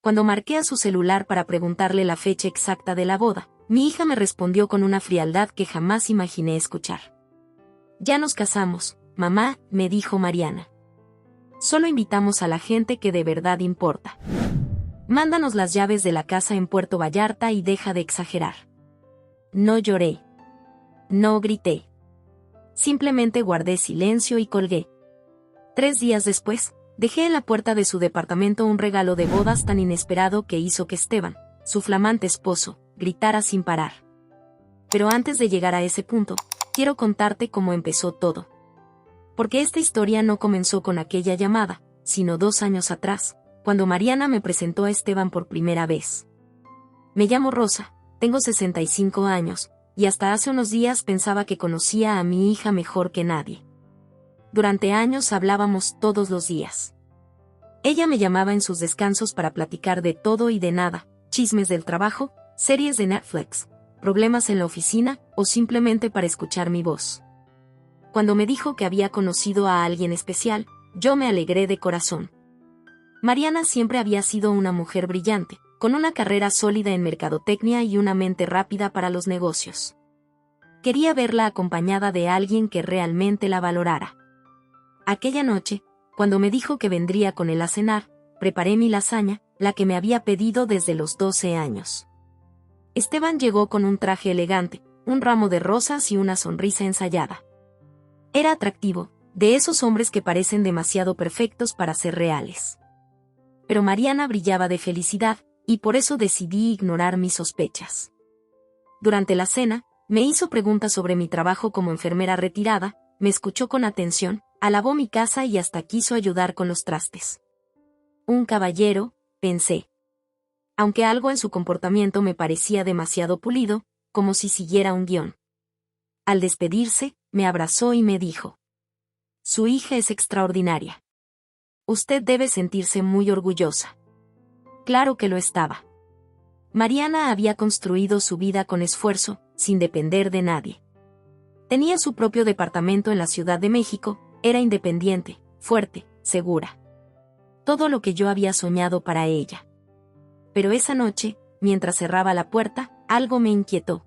Cuando marqué a su celular para preguntarle la fecha exacta de la boda, mi hija me respondió con una frialdad que jamás imaginé escuchar. Ya nos casamos, mamá, me dijo Mariana. Solo invitamos a la gente que de verdad importa. Mándanos las llaves de la casa en Puerto Vallarta y deja de exagerar. No lloré. No grité. Simplemente guardé silencio y colgué. 3 días después, dejé en la puerta de su departamento un regalo de bodas tan inesperado que hizo que Esteban, su flamante esposo, gritara sin parar. Pero antes de llegar a ese punto, quiero contarte cómo empezó todo. Porque esta historia no comenzó con aquella llamada, sino 2 años atrás, cuando Mariana me presentó a Esteban por primera vez. Me llamo Rosa, tengo 65 años, y hasta hace unos días pensaba que conocía a mi hija mejor que nadie. Durante años hablábamos todos los días. Ella me llamaba en sus descansos para platicar de todo y de nada, chismes del trabajo, series de Netflix, problemas en la oficina o simplemente para escuchar mi voz. Cuando me dijo que había conocido a alguien especial, yo me alegré de corazón. Mariana siempre había sido una mujer brillante, con una carrera sólida en mercadotecnia y una mente rápida para los negocios. Quería verla acompañada de alguien que realmente la valorara. Aquella noche, cuando me dijo que vendría con él a cenar, preparé mi lasaña, la que me había pedido desde los 12 años. Esteban llegó con un traje elegante, un ramo de rosas y una sonrisa ensayada. Era atractivo, de esos hombres que parecen demasiado perfectos para ser reales. Pero Mariana brillaba de felicidad, y por eso decidí ignorar mis sospechas. Durante la cena, me hizo preguntas sobre mi trabajo como enfermera retirada, me escuchó con atención, alabó mi casa y hasta quiso ayudar con los trastes. Un caballero, pensé. Aunque algo en su comportamiento me parecía demasiado pulido, como si siguiera un guión. Al despedirse, me abrazó y me dijo: Su hija es extraordinaria. Usted debe sentirse muy orgullosa. Claro que lo estaba. Mariana había construido su vida con esfuerzo, sin depender de nadie. Tenía su propio departamento en la Ciudad de México, era independiente, fuerte, segura. Todo lo que yo había soñado para ella. Pero esa noche, mientras cerraba la puerta, algo me inquietó.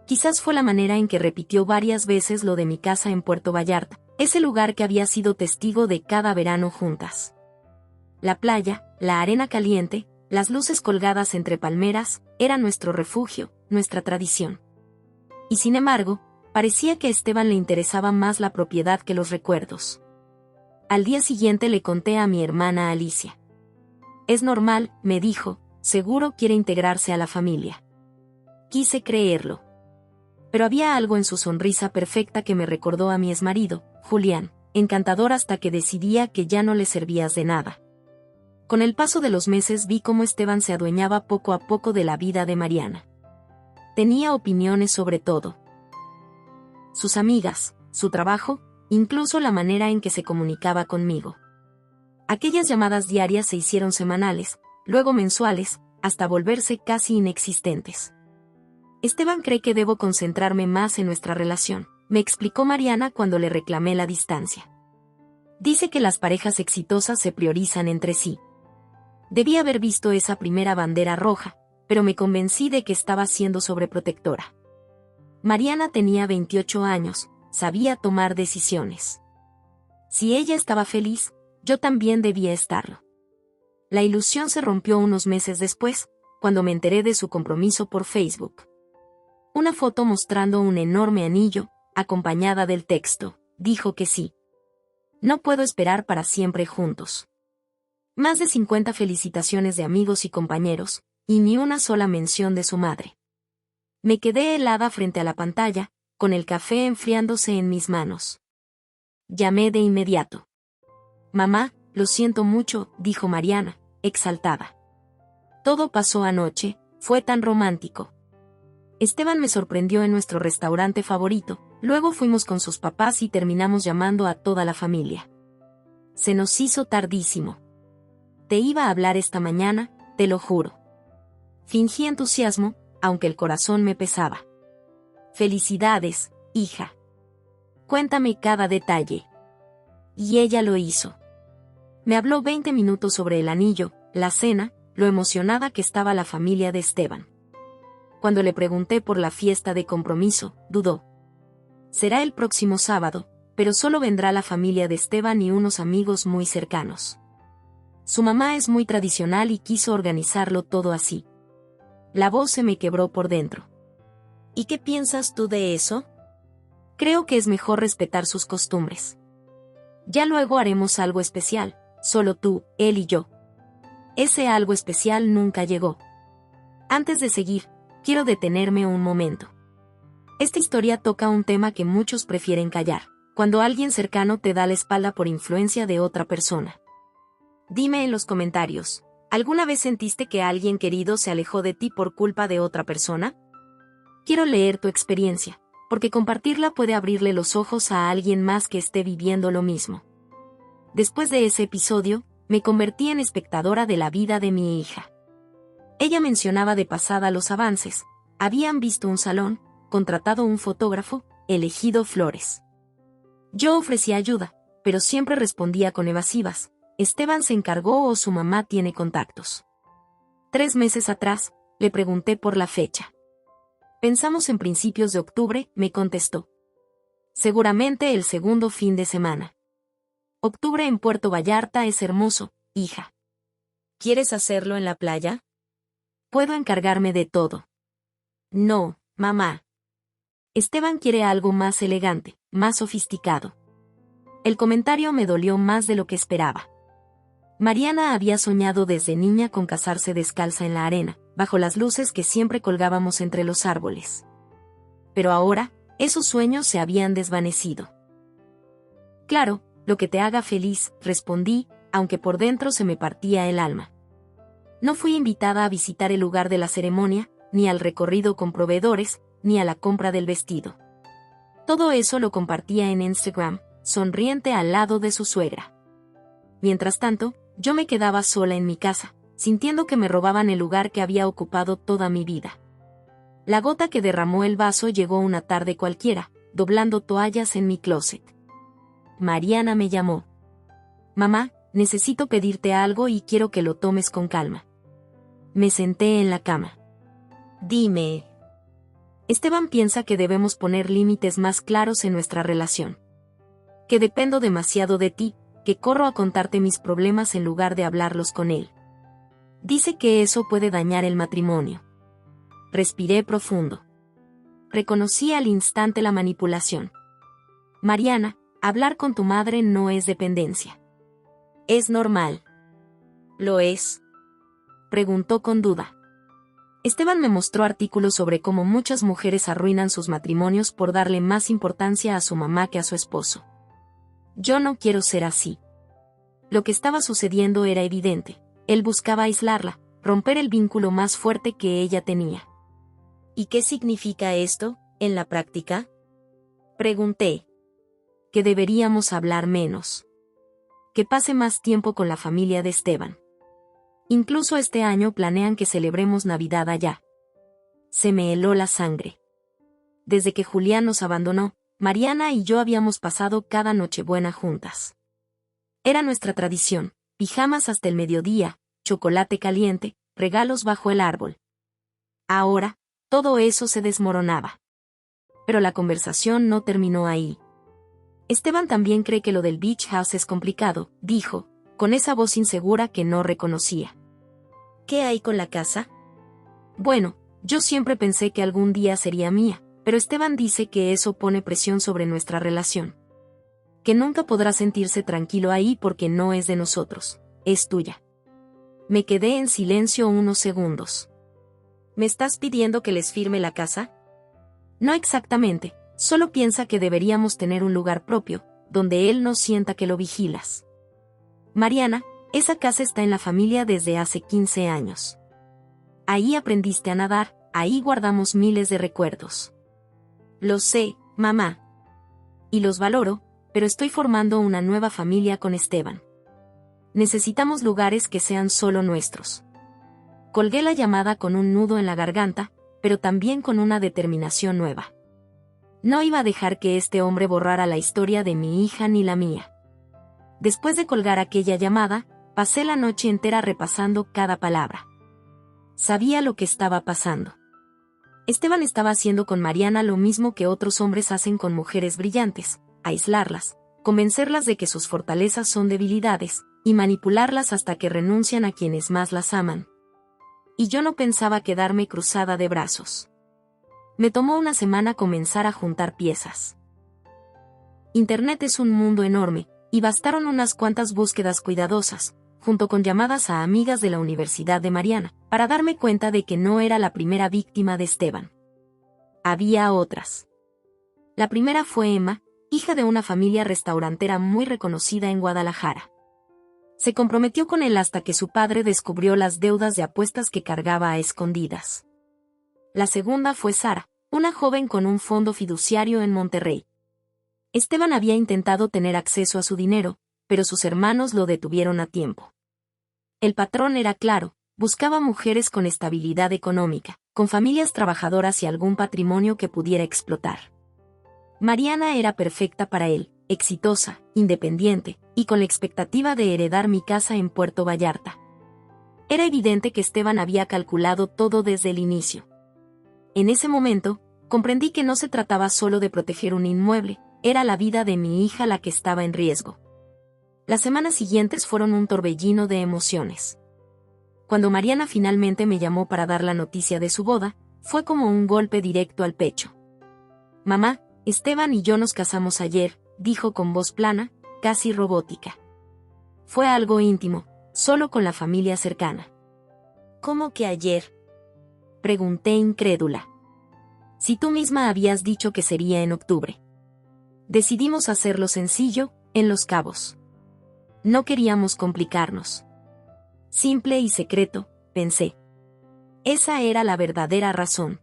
Quizás fue la manera en que repitió varias veces lo de mi casa en Puerto Vallarta, ese lugar que había sido testigo de cada verano juntas. La playa, la arena caliente, las luces colgadas entre palmeras, era nuestro refugio, nuestra tradición. Y sin embargo, parecía que a Esteban le interesaba más la propiedad que los recuerdos. Al día siguiente le conté a mi hermana Alicia. Es normal, me dijo, seguro quiere integrarse a la familia. Quise creerlo. Pero había algo en su sonrisa perfecta que me recordó a mi exmarido, Julián, encantador hasta que decidía que ya no le servías de nada. Con el paso de los meses vi cómo Esteban se adueñaba poco a poco de la vida de Mariana. Tenía opiniones sobre todo. Sus amigas, su trabajo, incluso la manera en que se comunicaba conmigo. Aquellas llamadas diarias se hicieron semanales, luego mensuales, hasta volverse casi inexistentes. Esteban cree que debo concentrarme más en nuestra relación, me explicó Mariana cuando le reclamé la distancia. Dice que las parejas exitosas se priorizan entre sí. Debí haber visto esa primera bandera roja, pero me convencí de que estaba siendo sobreprotectora. Mariana tenía 28 años, sabía tomar decisiones. Si ella estaba feliz, yo también debía estarlo. La ilusión se rompió unos meses después, cuando me enteré de su compromiso por Facebook. Una foto mostrando un enorme anillo, acompañada del texto, dijo que sí. No puedo esperar para siempre juntos. Más de 50 felicitaciones de amigos y compañeros, y ni una sola mención de su madre. Me quedé helada frente a la pantalla, con el café enfriándose en mis manos. Llamé de inmediato. Mamá, lo siento mucho, dijo Mariana, exaltada. Todo pasó anoche, fue tan romántico. Esteban me sorprendió en nuestro restaurante favorito, luego fuimos con sus papás y terminamos llamando a toda la familia. Se nos hizo tardísimo. Te iba a hablar esta mañana, te lo juro. Fingí entusiasmo, aunque el corazón me pesaba. Felicidades, hija. Cuéntame cada detalle. Y ella lo hizo. Me habló 20 minutos sobre el anillo, la cena, lo emocionada que estaba la familia de Esteban. Cuando le pregunté por la fiesta de compromiso, dudó. Será el próximo sábado, pero solo vendrá la familia de Esteban y unos amigos muy cercanos. Su mamá es muy tradicional y quiso organizarlo todo así. La voz se me quebró por dentro. ¿Y qué piensas tú de eso? Creo que es mejor respetar sus costumbres. Ya luego haremos algo especial, solo tú, él y yo. Ese algo especial nunca llegó. Antes de seguir, quiero detenerme un momento. Esta historia toca un tema que muchos prefieren callar, cuando alguien cercano te da la espalda por influencia de otra persona. Dime en los comentarios, ¿alguna vez sentiste que alguien querido se alejó de ti por culpa de otra persona? Quiero leer tu experiencia, porque compartirla puede abrirle los ojos a alguien más que esté viviendo lo mismo. Después de ese episodio, me convertí en espectadora de la vida de mi hija. Ella mencionaba de pasada los avances, habían visto un salón, contratado un fotógrafo, elegido flores. Yo ofrecía ayuda, pero siempre respondía con evasivas. Esteban se encargó o su mamá tiene contactos. 3 meses atrás, le pregunté por la fecha. Pensamos en principios de octubre, me contestó. Seguramente el segundo fin de semana. Octubre en Puerto Vallarta es hermoso, hija. ¿Quieres hacerlo en la playa? Puedo encargarme de todo. No, mamá. Esteban quiere algo más elegante, más sofisticado. El comentario me dolió más de lo que esperaba. Mariana había soñado desde niña con casarse descalza en la arena, bajo las luces que siempre colgábamos entre los árboles. Pero ahora, esos sueños se habían desvanecido. Claro, lo que te haga feliz, respondí, aunque por dentro se me partía el alma. No fui invitada a visitar el lugar de la ceremonia, ni al recorrido con proveedores, ni a la compra del vestido. Todo eso lo compartía en Instagram, sonriente al lado de su suegra. Mientras tanto, yo me quedaba sola en mi casa, sintiendo que me robaban el lugar que había ocupado toda mi vida. La gota que derramó el vaso llegó una tarde cualquiera, doblando toallas en mi closet. Mariana me llamó. Mamá, necesito pedirte algo y quiero que lo tomes con calma. Me senté en la cama. Dime. Esteban piensa que debemos poner límites más claros en nuestra relación. Que dependo demasiado de ti, que corro a contarte mis problemas en lugar de hablarlos con él. Dice que eso puede dañar el matrimonio. Respiré profundo. Reconocí al instante la manipulación. Mariana, hablar con tu madre no es dependencia. Es normal. ¿Lo es? Preguntó con duda. Esteban me mostró artículos sobre cómo muchas mujeres arruinan sus matrimonios por darle más importancia a su mamá que a su esposo. Yo no quiero ser así. Lo que estaba sucediendo era evidente. Él buscaba aislarla, romper el vínculo más fuerte que ella tenía. ¿Y qué significa esto, en la práctica? Pregunté. Que deberíamos hablar menos. Que pase más tiempo con la familia de Esteban. Incluso este año planean que celebremos Navidad allá. Se me heló la sangre. Desde que Julián nos abandonó, Mariana y yo habíamos pasado cada Nochebuena juntas. Era nuestra tradición, pijamas hasta el mediodía, chocolate caliente, regalos bajo el árbol. Ahora, todo eso se desmoronaba. Pero la conversación no terminó ahí. Esteban también cree que lo del beach house es complicado, dijo, con esa voz insegura que no reconocía. ¿Qué hay con la casa? Bueno, yo siempre pensé que algún día sería mía, pero Esteban dice que eso pone presión sobre nuestra relación. Que nunca podrá sentirse tranquilo ahí porque no es de nosotros, es tuya. Me quedé en silencio unos segundos. ¿Me estás pidiendo que les firme la casa? No exactamente, solo piensa que deberíamos tener un lugar propio, donde él no sienta que lo vigilas. Mariana, esa casa está en la familia desde hace 15 años. Ahí aprendiste a nadar, ahí guardamos miles de recuerdos. Lo sé, mamá. Y los valoro, pero estoy formando una nueva familia con Esteban. Necesitamos lugares que sean solo nuestros. Colgué la llamada con un nudo en la garganta, pero también con una determinación nueva. No iba a dejar que este hombre borrara la historia de mi hija ni la mía. Después de colgar aquella llamada, Pasé la noche entera repasando cada palabra. Sabía lo que estaba pasando. Esteban estaba haciendo con Mariana lo mismo que otros hombres hacen con mujeres brillantes: aislarlas, convencerlas de que sus fortalezas son debilidades, y manipularlas hasta que renuncian a quienes más las aman. Y yo no pensaba quedarme cruzada de brazos. Me tomó una semana comenzar a juntar piezas. Internet es un mundo enorme, y bastaron unas cuantas búsquedas cuidadosas, junto con llamadas a amigas de la Universidad de Mariana, para darme cuenta de que no era la primera víctima de Esteban. Había otras. La primera fue Emma, hija de una familia restaurantera muy reconocida en Guadalajara. Se comprometió con él hasta que su padre descubrió las deudas de apuestas que cargaba a escondidas. La segunda fue Sara, una joven con un fondo fiduciario en Monterrey. Esteban había intentado tener acceso a su dinero, pero sus hermanos lo detuvieron a tiempo. El patrón era claro: buscaba mujeres con estabilidad económica, con familias trabajadoras y algún patrimonio que pudiera explotar. Mariana era perfecta para él, exitosa, independiente, y con la expectativa de heredar mi casa en Puerto Vallarta. Era evidente que Esteban había calculado todo desde el inicio. En ese momento, comprendí que no se trataba solo de proteger un inmueble, era la vida de mi hija la que estaba en riesgo. Las semanas siguientes fueron un torbellino de emociones. Cuando Mariana finalmente me llamó para dar la noticia de su boda, fue como un golpe directo al pecho. «Mamá, Esteban y yo nos casamos ayer», dijo con voz plana, casi robótica. «Fue algo íntimo, solo con la familia cercana». «¿Cómo que ayer?», pregunté incrédula. «Si tú misma habías dicho que sería en octubre». Decidimos hacerlo sencillo, en Los Cabos. No queríamos complicarnos. Simple y secreto, pensé. Esa era la verdadera razón.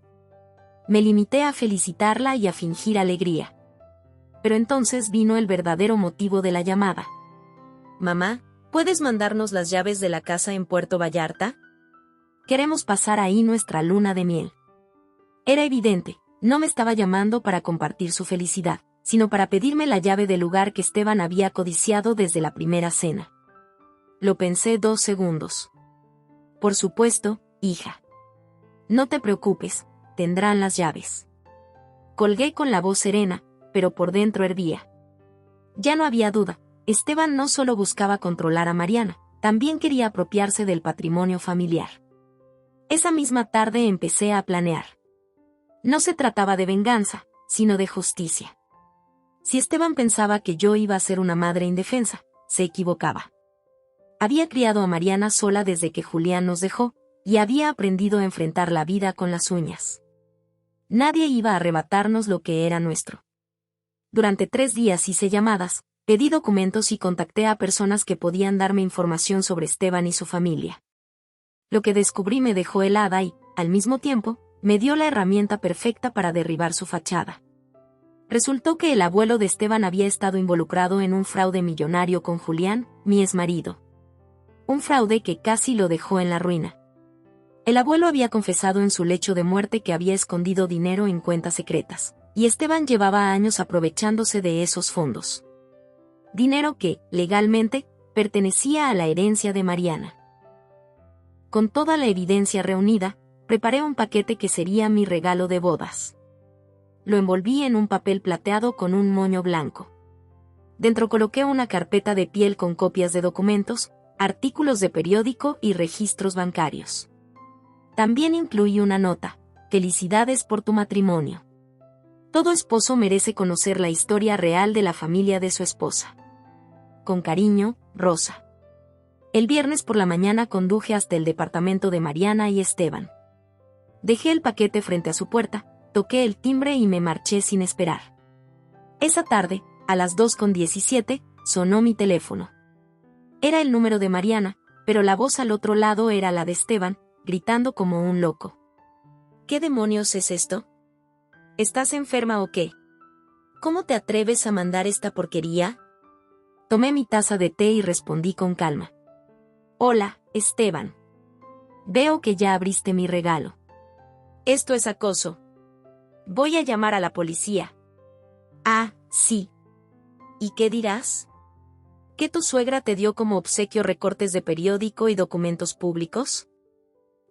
Me limité a felicitarla y a fingir alegría. Pero entonces vino el verdadero motivo de la llamada. «Mamá, ¿puedes mandarnos las llaves de la casa en Puerto Vallarta? Queremos pasar ahí nuestra luna de miel». Era evidente, no me estaba llamando para compartir su felicidad, sino para pedirme la llave del lugar que Esteban había codiciado desde la primera cena. Lo pensé 2 segundos. «Por supuesto, hija. No te preocupes, tendrán las llaves». Colgué con la voz serena, pero por dentro hervía. Ya no había duda, Esteban no solo buscaba controlar a Mariana, también quería apropiarse del patrimonio familiar. Esa misma tarde empecé a planear. No se trataba de venganza, sino de justicia. Si Esteban pensaba que yo iba a ser una madre indefensa, se equivocaba. Había criado a Mariana sola desde que Julián nos dejó, y había aprendido a enfrentar la vida con las uñas. Nadie iba a arrebatarnos lo que era nuestro. Durante 3 días hice llamadas, pedí documentos y contacté a personas que podían darme información sobre Esteban y su familia. Lo que descubrí me dejó helada y, al mismo tiempo, me dio la herramienta perfecta para derribar su fachada. Resultó que el abuelo de Esteban había estado involucrado en un fraude millonario con Julián, mi exmarido. Un fraude que casi lo dejó en la ruina. El abuelo había confesado en su lecho de muerte que había escondido dinero en cuentas secretas, y Esteban llevaba años aprovechándose de esos fondos. Dinero que, legalmente, pertenecía a la herencia de Mariana. Con toda la evidencia reunida, preparé un paquete que sería mi regalo de bodas. Lo envolví en un papel plateado con un moño blanco. Dentro coloqué una carpeta de piel con copias de documentos, artículos de periódico y registros bancarios. También incluí una nota: «Felicidades por tu matrimonio. Todo esposo merece conocer la historia real de la familia de su esposa. Con cariño, Rosa». El viernes por la mañana conduje hasta el departamento de Mariana y Esteban. Dejé el paquete frente a su puerta, toqué el timbre y me marché sin esperar. Esa tarde, a las 2:17, sonó mi teléfono. Era el número de Mariana, pero la voz al otro lado era la de Esteban, gritando como un loco. «¿Qué demonios es esto? ¿Estás enferma o qué? ¿Cómo te atreves a mandar esta porquería?». Tomé mi taza de té y respondí con calma. «Hola, Esteban. Veo que ya abriste mi regalo. Esto es acoso. Voy a llamar a la policía». «Ah, sí. ¿Y qué dirás? ¿Qué tu suegra te dio como obsequio recortes de periódico y documentos públicos?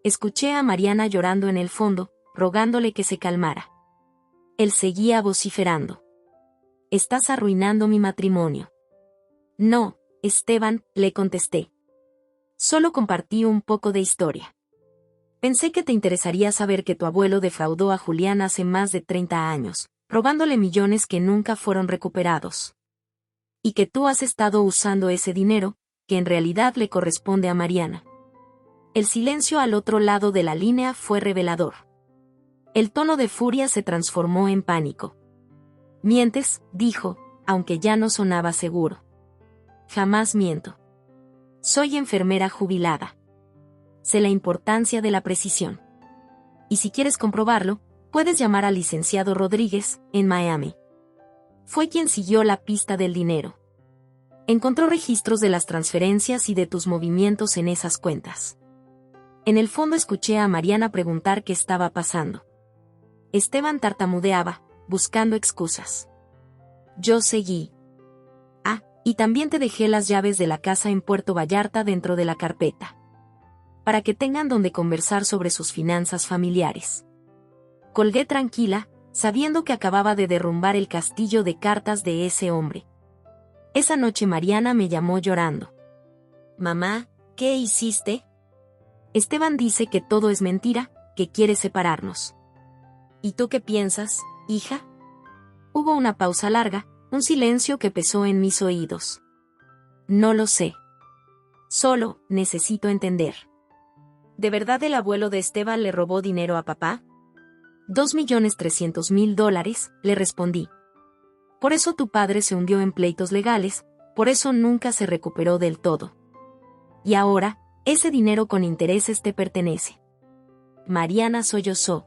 Escuché a Mariana llorando en el fondo, rogándole que se calmara. Él seguía vociferando. Estás arruinando mi matrimonio. No, Esteban, le contesté. Solo compartí un poco de historia. Pensé que te interesaría saber que tu abuelo defraudó a Julián hace más de 30 años, robándole millones que nunca fueron recuperados. Y que tú has estado usando ese dinero, que en realidad le corresponde a Mariana. El silencio al otro lado de la línea fue revelador. El tono de furia se transformó en pánico. Mientes, dijo, aunque ya no sonaba seguro. Jamás miento. Soy enfermera jubilada. Sé la importancia de la precisión. Y si quieres comprobarlo, puedes llamar al licenciado Rodríguez, en Miami. Fue quien siguió la pista del dinero. Encontró registros de las transferencias y de tus movimientos en esas cuentas. En el fondo escuché a Mariana preguntar qué estaba pasando. Esteban tartamudeaba, buscando excusas. Yo seguí. Ah, y también te dejé las llaves de la casa en Puerto Vallarta dentro de la carpeta. Para que tengan donde conversar sobre sus finanzas familiares. Colgué tranquila, sabiendo que acababa de derrumbar el castillo de cartas de ese hombre. Esa noche Mariana me llamó llorando. Mamá, ¿qué hiciste? Esteban dice que todo es mentira, que quiere separarnos. ¿Y tú qué piensas, hija? Hubo una pausa larga, un silencio que pesó en mis oídos. No lo sé. Solo necesito entender. ¿De verdad el abuelo de Esteban le robó dinero a papá? $2.300.000, le respondí. Por eso tu padre se hundió en pleitos legales, por eso nunca se recuperó del todo. Y ahora, ese dinero con intereses te pertenece. Mariana sollozó.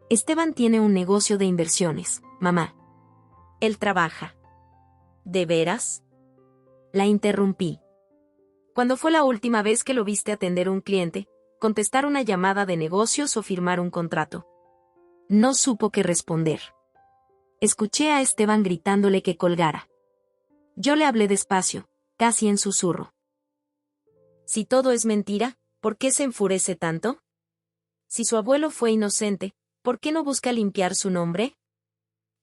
Esteban tiene un negocio de inversiones, mamá. Él trabaja. ¿De veras? La interrumpí. ¿Cuándo fue la última vez que lo viste atender un cliente, contestar una llamada de negocios o firmar un contrato? No supo qué responder. Escuché a Esteban gritándole que colgara. Yo le hablé despacio, casi en susurro. Si todo es mentira, ¿por qué se enfurece tanto? Si su abuelo fue inocente, ¿por qué no busca limpiar su nombre?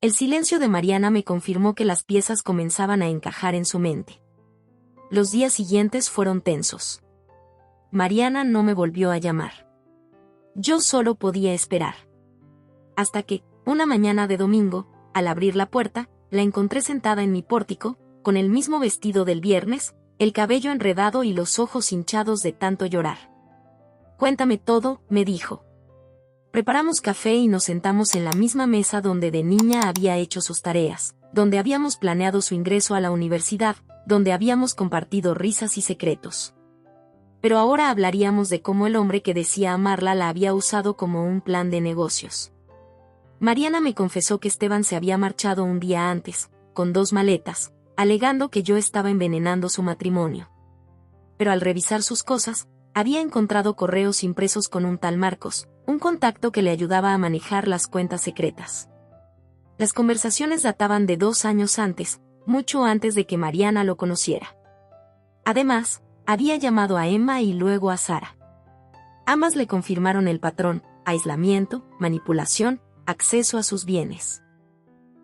El silencio de Mariana me confirmó que las piezas comenzaban a encajar en su mente. Los días siguientes fueron tensos. Mariana no me volvió a llamar. Yo solo podía esperar. Hasta que, una mañana de domingo, al abrir la puerta, la encontré sentada en mi pórtico, con el mismo vestido del viernes, el cabello enredado y los ojos hinchados de tanto llorar. Cuéntame todo, me dijo. Preparamos café y nos sentamos en la misma mesa donde de niña había hecho sus tareas, donde habíamos planeado su ingreso a la universidad, donde habíamos compartido risas y secretos. Pero ahora hablaríamos de cómo el hombre que decía amarla la había usado como un plan de negocios. Mariana me confesó que Esteban se había marchado un día antes, con 2 maletas, alegando que yo estaba envenenando su matrimonio. Pero al revisar sus cosas, había encontrado correos impresos con un tal Marcos, un contacto que le ayudaba a manejar las cuentas secretas. Las conversaciones databan de 2 años antes, mucho antes de que Mariana lo conociera. Además, había llamado a Emma y luego a Sara. Ambas le confirmaron el patrón: aislamiento, manipulación, acceso a sus bienes.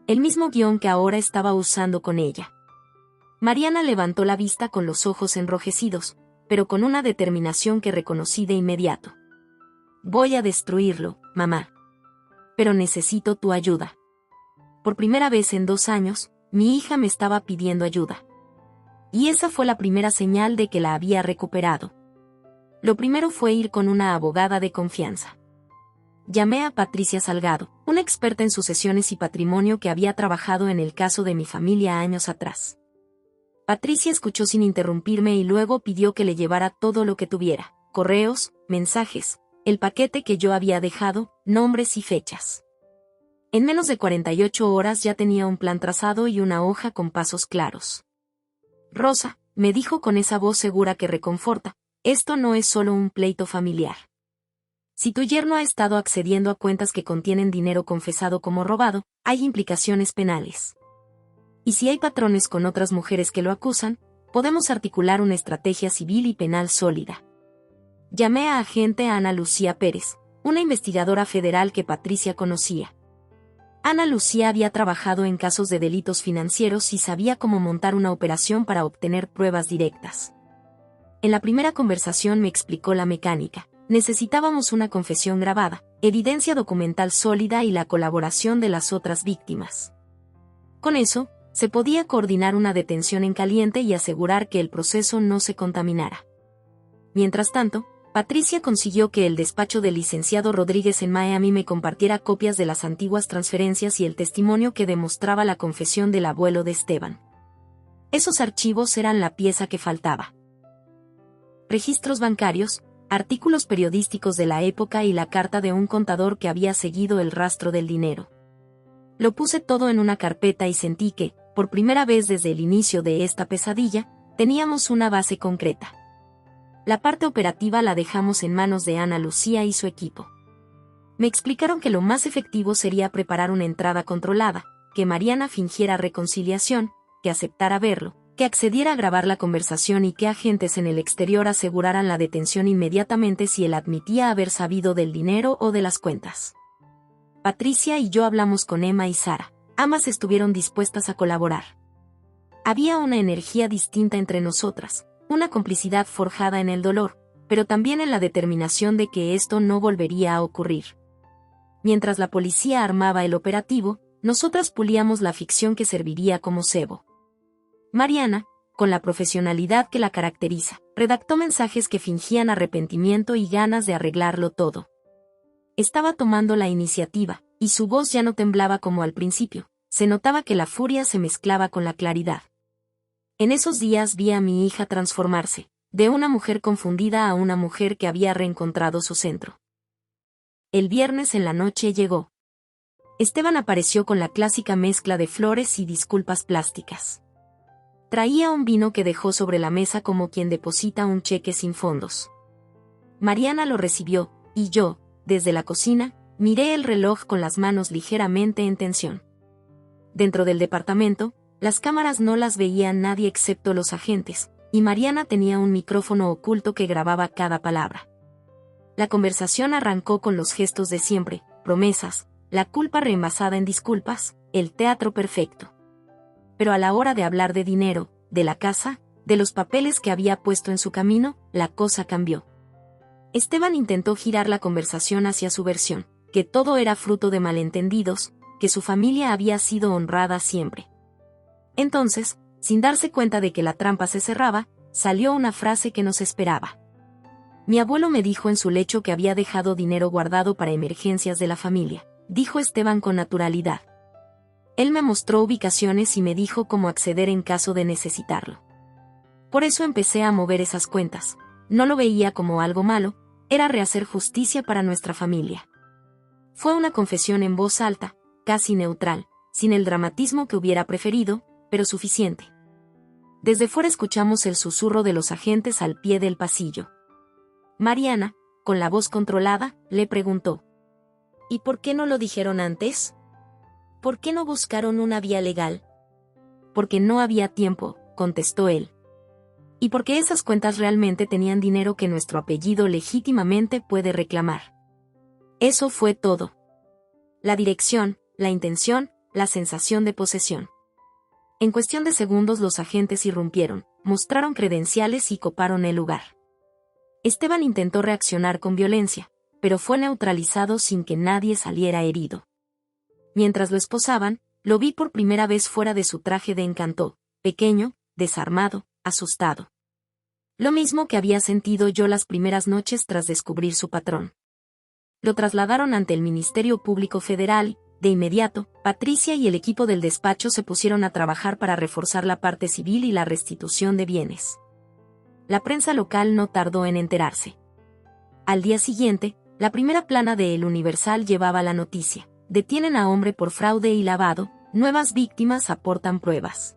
El mismo guión que ahora estaba usando con ella. Mariana levantó la vista con los ojos enrojecidos, pero con una determinación que reconocí de inmediato. Voy a destruirlo, mamá. Pero necesito tu ayuda. Por primera vez en 2 años, mi hija me estaba pidiendo ayuda. Y esa fue la primera señal de que la había recuperado. Lo primero fue ir con una abogada de confianza. Llamé a Patricia Salgado, una experta en sucesiones y patrimonio que había trabajado en el caso de mi familia años atrás. Patricia escuchó sin interrumpirme y luego pidió que le llevara todo lo que tuviera: correos, mensajes, el paquete que yo había dejado, nombres y fechas. En menos de 48 horas ya tenía un plan trazado y una hoja con pasos claros. Rosa, me dijo con esa voz segura que reconforta, esto no es solo un pleito familiar. Si tu yerno ha estado accediendo a cuentas que contienen dinero confesado como robado, hay implicaciones penales. Y si hay patrones con otras mujeres que lo acusan, podemos articular una estrategia civil y penal sólida. Llamé a agente Ana Lucía Pérez, una investigadora federal que Patricia conocía. Ana Lucía había trabajado en casos de delitos financieros y sabía cómo montar una operación para obtener pruebas directas. En la primera conversación me explicó la mecánica. Necesitábamos una confesión grabada, evidencia documental sólida y la colaboración de las otras víctimas. Con eso, se podía coordinar una detención en caliente y asegurar que el proceso no se contaminara. Mientras tanto, Patricia consiguió que el despacho del licenciado Rodríguez en Miami me compartiera copias de las antiguas transferencias y el testimonio que demostraba la confesión del abuelo de Esteban. Esos archivos eran la pieza que faltaba. Registros bancarios, artículos periodísticos de la época y la carta de un contador que había seguido el rastro del dinero. Lo puse todo en una carpeta y sentí que, por primera vez desde el inicio de esta pesadilla, teníamos una base concreta. La parte operativa la dejamos en manos de Ana Lucía y su equipo. Me explicaron que lo más efectivo sería preparar una entrada controlada, que Mariana fingiera reconciliación, que aceptara verlo, que accediera a grabar la conversación y que agentes en el exterior aseguraran la detención inmediatamente si él admitía haber sabido del dinero o de las cuentas. Patricia y yo hablamos con Emma y Sara. Ambas estuvieron dispuestas a colaborar. Había una energía distinta entre nosotras, una complicidad forjada en el dolor, pero también en la determinación de que esto no volvería a ocurrir. Mientras la policía armaba el operativo, nosotras pulíamos la ficción que serviría como cebo. Mariana, con la profesionalidad que la caracteriza, redactó mensajes que fingían arrepentimiento y ganas de arreglarlo todo. Estaba tomando la iniciativa, y su voz ya no temblaba como al principio, se notaba que la furia se mezclaba con la claridad. En esos días vi a mi hija transformarse, de una mujer confundida a una mujer que había reencontrado su centro. El viernes en la noche llegó. Esteban apareció con la clásica mezcla de flores y disculpas plásticas. Traía un vino que dejó sobre la mesa como quien deposita un cheque sin fondos. Mariana lo recibió, y yo, desde la cocina, miré el reloj con las manos ligeramente en tensión. Dentro del departamento, las cámaras no las veía nadie excepto los agentes, y Mariana tenía un micrófono oculto que grababa cada palabra. La conversación arrancó con los gestos de siempre, promesas, la culpa reembasada en disculpas, el teatro perfecto. Pero a la hora de hablar de dinero, de la casa, de los papeles que había puesto en su camino, la cosa cambió. Esteban intentó girar la conversación hacia su versión, que todo era fruto de malentendidos, que su familia había sido honrada siempre. Entonces, sin darse cuenta de que la trampa se cerraba, salió una frase que nos esperaba. Mi abuelo me dijo en su lecho que había dejado dinero guardado para emergencias de la familia, dijo Esteban con naturalidad. Él me mostró ubicaciones y me dijo cómo acceder en caso de necesitarlo. Por eso empecé a mover esas cuentas. No lo veía como algo malo, era rehacer justicia para nuestra familia. Fue una confesión en voz alta, casi neutral, sin el dramatismo que hubiera preferido, pero suficiente. Desde fuera escuchamos el susurro de los agentes al pie del pasillo. Mariana, con la voz controlada, le preguntó: ¿Y por qué no lo dijeron antes? ¿Por qué no buscaron una vía legal? Porque no había tiempo, contestó él. Y porque esas cuentas realmente tenían dinero que nuestro apellido legítimamente puede reclamar. Eso fue todo. La dirección, la intención, la sensación de posesión. En cuestión de segundos los agentes irrumpieron, mostraron credenciales y coparon el lugar. Esteban intentó reaccionar con violencia, pero fue neutralizado sin que nadie saliera herido. Mientras lo esposaban, lo vi por primera vez fuera de su traje de encanto, pequeño, desarmado, asustado. Lo mismo que había sentido yo las primeras noches tras descubrir su patrón. Lo trasladaron ante el Ministerio Público Federal. De inmediato, Patricia y el equipo del despacho se pusieron a trabajar para reforzar la parte civil y la restitución de bienes. La prensa local no tardó en enterarse. Al día siguiente, la primera plana de El Universal llevaba la noticia: detienen a hombre por fraude y lavado, nuevas víctimas aportan pruebas.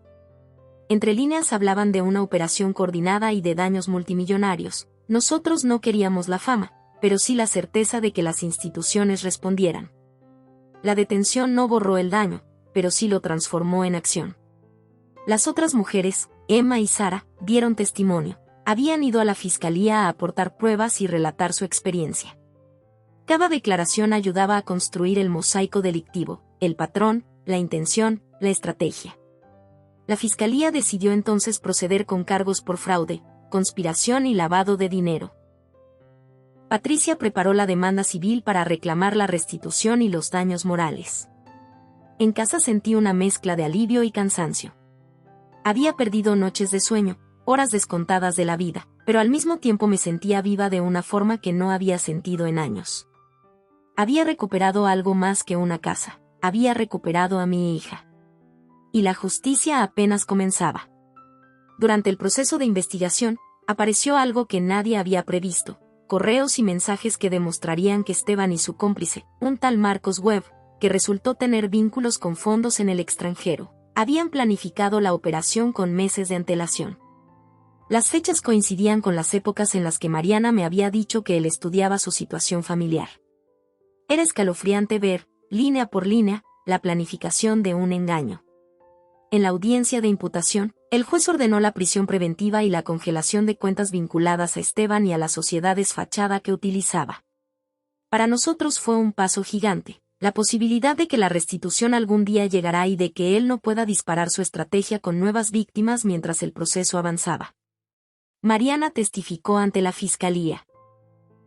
Entre líneas hablaban de una operación coordinada y de daños multimillonarios. Nosotros no queríamos la fama, pero sí la certeza de que las instituciones respondieran. La detención no borró el daño, pero sí lo transformó en acción. Las otras mujeres, Emma y Sara, dieron testimonio. Habían ido a la fiscalía a aportar pruebas y relatar su experiencia. Cada declaración ayudaba a construir el mosaico delictivo, el patrón, la intención, la estrategia. La fiscalía decidió entonces proceder con cargos por fraude, conspiración y lavado de dinero. Patricia preparó la demanda civil para reclamar la restitución y los daños morales. En casa sentí una mezcla de alivio y cansancio. Había perdido noches de sueño, horas descontadas de la vida, pero al mismo tiempo me sentía viva de una forma que no había sentido en años. Había recuperado algo más que una casa, había recuperado a mi hija. Y la justicia apenas comenzaba. Durante el proceso de investigación, apareció algo que nadie había previsto: correos y mensajes que demostrarían que Esteban y su cómplice, un tal Marcos Webb, que resultó tener vínculos con fondos en el extranjero, habían planificado la operación con meses de antelación. Las fechas coincidían con las épocas en las que Mariana me había dicho que él estudiaba su situación familiar. Era escalofriante ver, línea por línea, la planificación de un engaño. En la audiencia de imputación, el juez ordenó la prisión preventiva y la congelación de cuentas vinculadas a Esteban y a las sociedades fachada que utilizaba. Para nosotros fue un paso gigante, la posibilidad de que la restitución algún día llegará y de que él no pueda disparar su estrategia con nuevas víctimas mientras el proceso avanzaba. Mariana testificó ante la fiscalía.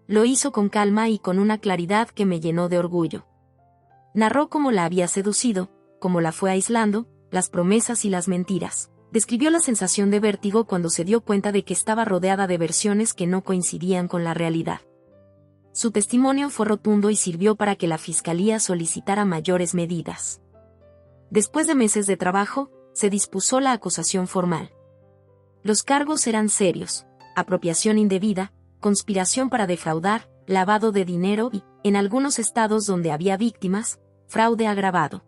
Lo hizo con calma y con una claridad que me llenó de orgullo. Narró cómo la había seducido, cómo la fue aislando, las promesas y las mentiras. Describió la sensación de vértigo cuando se dio cuenta de que estaba rodeada de versiones que no coincidían con la realidad. Su testimonio fue rotundo y sirvió para que la fiscalía solicitara mayores medidas. Después de meses de trabajo, se dispuso la acusación formal. Los cargos eran serios: apropiación indebida, conspiración para defraudar, lavado de dinero y, en algunos estados donde había víctimas, fraude agravado.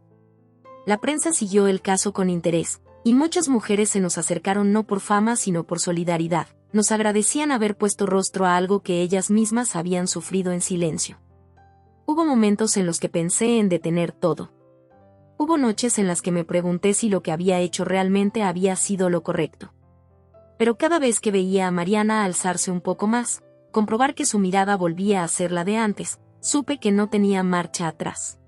La prensa siguió el caso con interés, y muchas mujeres se nos acercaron no por fama sino por solidaridad. Nos agradecían haber puesto rostro a algo que ellas mismas habían sufrido en silencio. Hubo momentos en los que pensé en detener todo. Hubo noches en las que me pregunté si lo que había hecho realmente había sido lo correcto. Pero cada vez que veía a Mariana alzarse un poco más, comprobar que su mirada volvía a ser la de antes, supe que no tenía marcha atrás.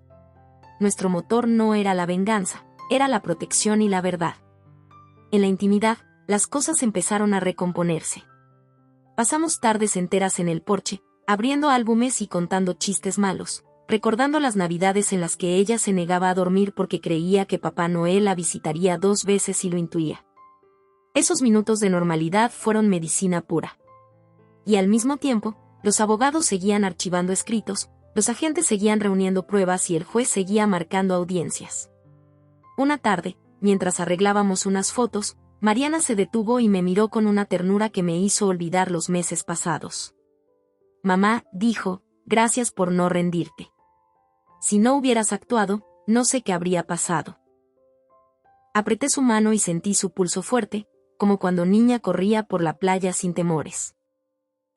Nuestro motor no era la venganza, era la protección y la verdad. En la intimidad, las cosas empezaron a recomponerse. Pasamos tardes enteras en el porche, abriendo álbumes y contando chistes malos, recordando las navidades en las que ella se negaba a dormir porque creía que Papá Noel la visitaría 2 veces y lo intuía. Esos minutos de normalidad fueron medicina pura. Y al mismo tiempo, los abogados seguían archivando escritos, los agentes seguían reuniendo pruebas y el juez seguía marcando audiencias. Una tarde, mientras arreglábamos unas fotos, Mariana se detuvo y me miró con una ternura que me hizo olvidar los meses pasados. «Mamá», dijo, «gracias por no rendirte. Si no hubieras actuado, no sé qué habría pasado». Apreté su mano y sentí su pulso fuerte, como cuando niña corría por la playa sin temores.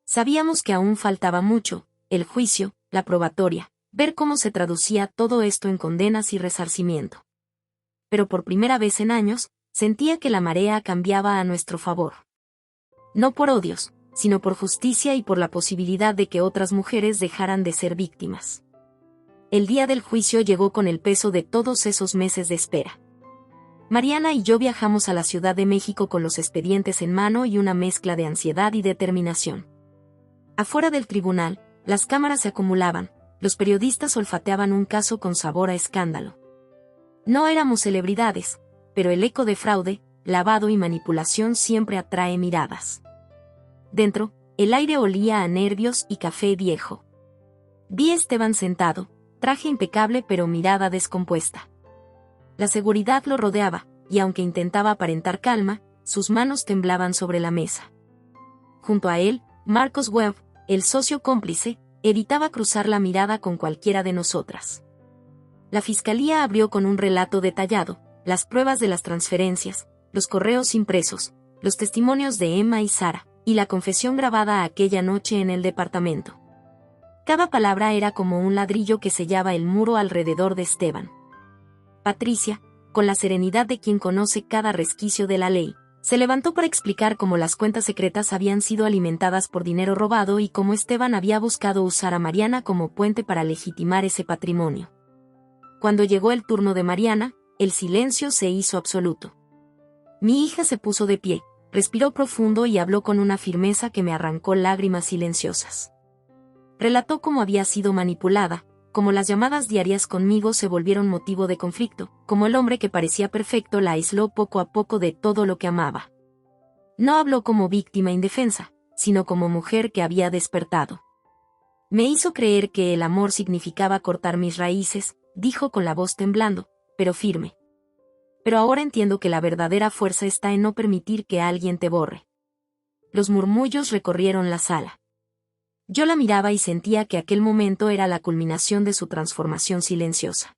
Sabíamos que aún faltaba mucho: el juicio, la probatoria, ver cómo se traducía todo esto en condenas y resarcimiento. Pero por primera vez en años, sentía que la marea cambiaba a nuestro favor. No por odios, sino por justicia y por la posibilidad de que otras mujeres dejaran de ser víctimas. El día del juicio llegó con el peso de todos esos meses de espera. Mariana y yo viajamos a la Ciudad de México con los expedientes en mano y una mezcla de ansiedad y determinación. Afuera del tribunal, las cámaras se acumulaban, los periodistas olfateaban un caso con sabor a escándalo. No éramos celebridades, pero el eco de fraude, lavado y manipulación siempre atrae miradas. Dentro, el aire olía a nervios y café viejo. Vi a Esteban sentado, traje impecable pero mirada descompuesta. La seguridad lo rodeaba, y aunque intentaba aparentar calma, sus manos temblaban sobre la mesa. Junto a él, Marcos Webb, el socio cómplice, evitaba cruzar la mirada con cualquiera de nosotras. La fiscalía abrió con un relato detallado: las pruebas de las transferencias, los correos impresos, los testimonios de Emma y Sara, y la confesión grabada aquella noche en el departamento. Cada palabra era como un ladrillo que sellaba el muro alrededor de Esteban. Patricia, con la serenidad de quien conoce cada resquicio de la ley, Se levantó para explicar cómo las cuentas secretas habían sido alimentadas por dinero robado y cómo Esteban había buscado usar a Mariana como puente para legitimar ese patrimonio. Cuando llegó el turno de Mariana, el silencio se hizo absoluto. Mi hija se puso de pie, respiró profundo y habló con una firmeza que me arrancó lágrimas silenciosas. Relató cómo había sido manipulada, cómo las llamadas diarias conmigo se volvieron motivo de conflicto, cómo el hombre que parecía perfecto la aisló poco a poco de todo lo que amaba. No habló como víctima indefensa, sino como mujer que había despertado. Me hizo creer que el amor significaba cortar mis raíces, dijo con la voz temblando, pero firme. Pero ahora entiendo que la verdadera fuerza está en no permitir que alguien te borre. Los murmullos recorrieron la sala. Yo la miraba y sentía que aquel momento era la culminación de su transformación silenciosa.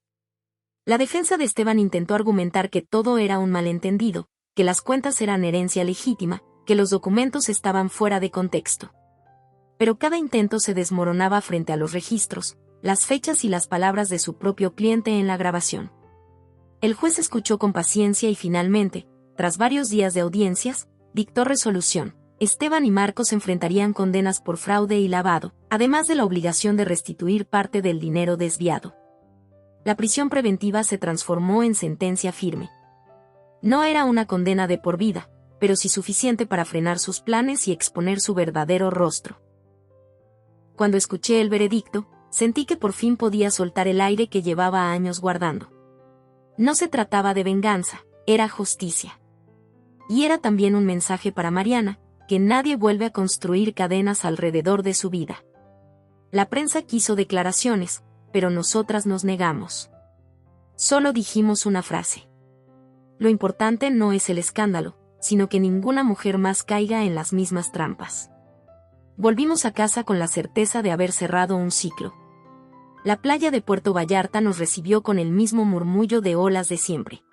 La defensa de Esteban intentó argumentar que todo era un malentendido, que las cuentas eran herencia legítima, que los documentos estaban fuera de contexto. Pero cada intento se desmoronaba frente a los registros, las fechas y las palabras de su propio cliente en la grabación. El juez escuchó con paciencia y finalmente, tras varios días de audiencias, dictó resolución. Esteban y Marcos enfrentarían condenas por fraude y lavado, además de la obligación de restituir parte del dinero desviado. La prisión preventiva se transformó en sentencia firme. No era una condena de por vida, pero sí suficiente para frenar sus planes y exponer su verdadero rostro. Cuando escuché el veredicto, sentí que por fin podía soltar el aire que llevaba años guardando. No se trataba de venganza, era justicia. Y era también un mensaje para Mariana, que nadie vuelve a construir cadenas alrededor de su vida. La prensa quiso declaraciones, pero nosotras nos negamos. Solo dijimos una frase. Lo importante no es el escándalo, sino que ninguna mujer más caiga en las mismas trampas. Volvimos a casa con la certeza de haber cerrado un ciclo. La playa de Puerto Vallarta nos recibió con el mismo murmullo de olas de siempre.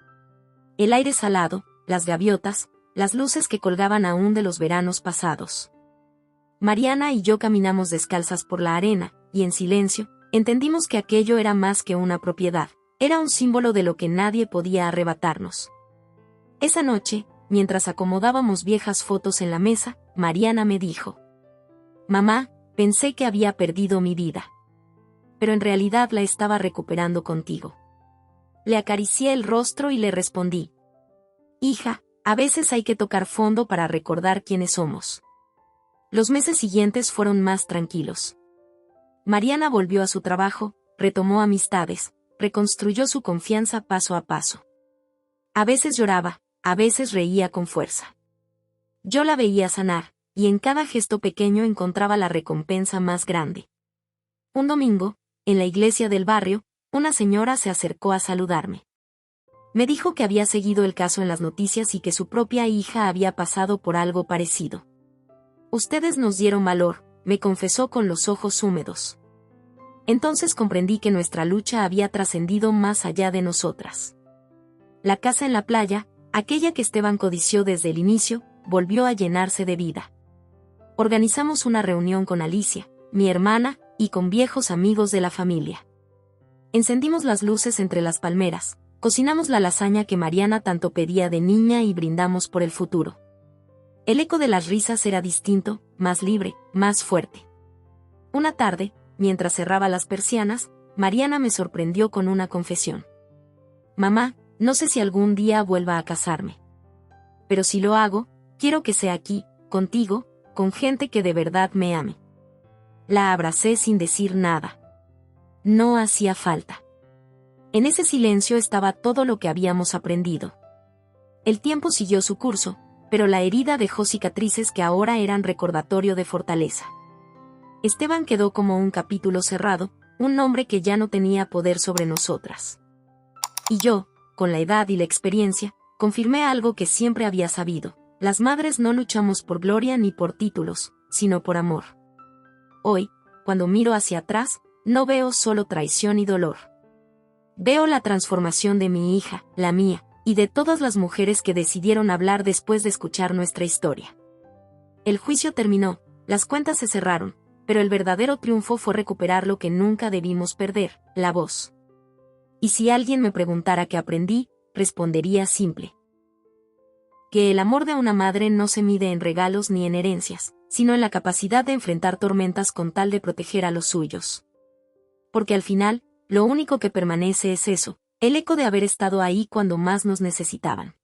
El aire salado, las gaviotas, las luces que colgaban aún de los veranos pasados. Mariana y yo caminamos descalzas por la arena, y en silencio, entendimos que aquello era más que una propiedad, era un símbolo de lo que nadie podía arrebatarnos. Esa noche, mientras acomodábamos viejas fotos en la mesa, Mariana me dijo: «Mamá, pensé que había perdido mi vida. Pero en realidad la estaba recuperando contigo». Le acaricié el rostro y le respondí: «Hija, a veces hay que tocar fondo para recordar quiénes somos». Los meses siguientes fueron más tranquilos. Mariana volvió a su trabajo, retomó amistades, reconstruyó su confianza paso a paso. A veces lloraba, a veces reía con fuerza. Yo la veía sanar, y en cada gesto pequeño encontraba la recompensa más grande. Un domingo, en la iglesia del barrio, una señora se acercó a saludarme. Me dijo que había seguido el caso en las noticias y que su propia hija había pasado por algo parecido. «Ustedes nos dieron valor», me confesó con los ojos húmedos. Entonces comprendí que nuestra lucha había trascendido más allá de nosotras. La casa en la playa, aquella que Esteban codició desde el inicio, volvió a llenarse de vida. Organizamos una reunión con Alicia, mi hermana, y con viejos amigos de la familia. Encendimos las luces entre las palmeras, cocinamos la lasaña que Mariana tanto pedía de niña y brindamos por el futuro. El eco de las risas era distinto, más libre, más fuerte. Una tarde, mientras cerraba las persianas, Mariana me sorprendió con una confesión. «Mamá, no sé si algún día vuelva a casarme. Pero si lo hago, quiero que sea aquí, contigo, con gente que de verdad me ame». La abracé sin decir nada. No hacía falta. En ese silencio estaba todo lo que habíamos aprendido. El tiempo siguió su curso, pero la herida dejó cicatrices que ahora eran recordatorio de fortaleza. Esteban quedó como un capítulo cerrado, un nombre que ya no tenía poder sobre nosotras. Y yo, con la edad y la experiencia, confirmé algo que siempre había sabido: las madres no luchamos por gloria ni por títulos, sino por amor. Hoy, cuando miro hacia atrás, no veo solo traición y dolor. Veo la transformación de mi hija, la mía, y de todas las mujeres que decidieron hablar después de escuchar nuestra historia. El juicio terminó, las cuentas se cerraron, pero el verdadero triunfo fue recuperar lo que nunca debimos perder: la voz. Y si alguien me preguntara qué aprendí, respondería simple: que el amor de una madre no se mide en regalos ni en herencias, sino en la capacidad de enfrentar tormentas con tal de proteger a los suyos. Porque al final, lo único que permanece es eso, el eco de haber estado ahí cuando más nos necesitaban.